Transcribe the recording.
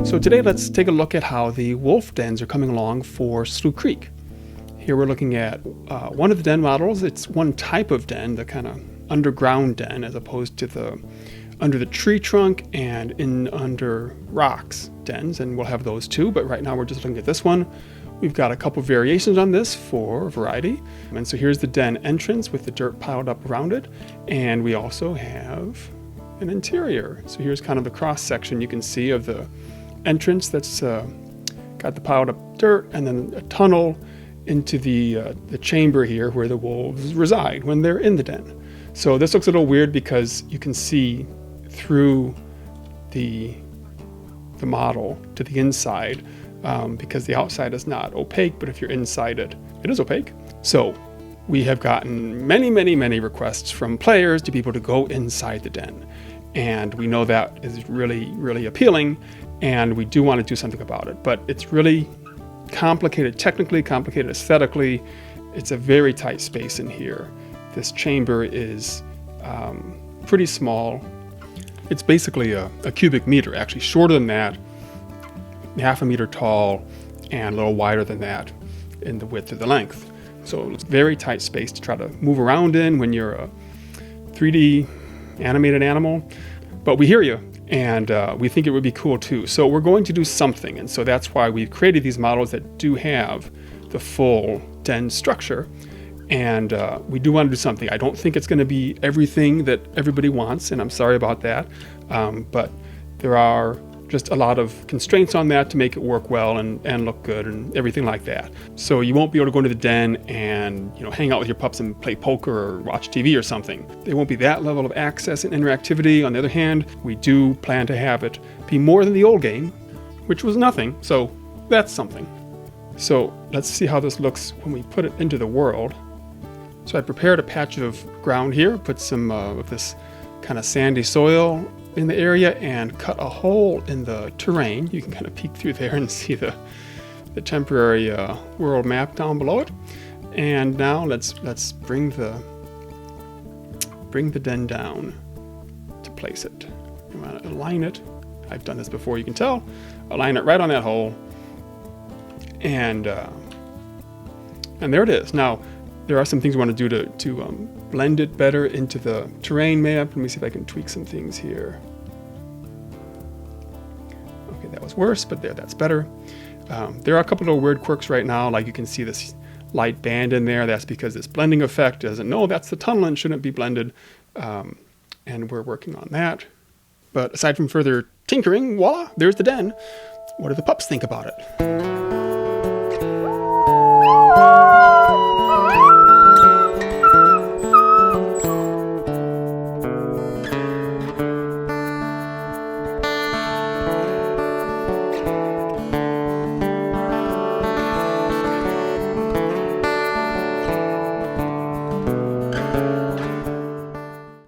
So today let's take a look at how the wolf dens are coming along for Slough Creek. Here we're looking at one of the den models. It's one type of den, the kind of underground den, as opposed to the under the tree trunk and in under rocks dens, and we'll have those too, but right now we're just looking at this one. We've got a couple variations on this for variety. And so here's the den entrance with the dirt piled up around it, and we also have an interior. So here's kind of the cross section you can see of the entrance that's got the piled up dirt, and then a tunnel into the chamber here where the wolves reside when they're in the den. So this looks a little weird because you can see through the model to the inside because the outside is not opaque, but if you're inside it, it is opaque. So we have gotten many requests from players to be able to go inside the den. And we know that is really appealing, and we do want to do something about it. But it's really complicated technically, complicated aesthetically. It's a very tight space in here. This chamber is pretty small. It's basically a cubic meter, actually shorter than that, half a meter tall, and a little wider than that in the width or the length. So it's very tight space to try to move around in when you're a 3D animated animal. But we hear you, and we think it would be cool too. So we're going to do something, and so that's why we've created these models that do have the full den structure. And we do want to do something. I don't think it's going to be everything that everybody wants, and I'm sorry about that. But there are just a lot of constraints on that to make it work well and look good and everything like that. So you won't be able to go into the den and hang out with your pups and play poker or watch TV or something. There won't be that level of access and interactivity. On the other hand, we do plan to have it be more than the old game, which was nothing. So that's something. So let's see how this looks when we put it into the world. So I prepared a patch of ground here, put some of this kind of sandy soil in the area, and cut a hole in the terrain. You can kind of peek through there and see the temporary world map down below it. And now let's bring the den down to place it. You want to align it. I've done this before, you can tell. Align it right on that hole, and there it is. Now, there are some things we want to do to blend it better into the terrain map. Let me see if I can tweak some things here. Okay, that was worse, but that's better. There are a couple of weird quirks right now, like you can see this light band in there. That's because this blending effect doesn't know that's the tunnel and shouldn't be blended. And we're working on that. But aside from further tinkering, voila, there's the den. What do the pups think about it?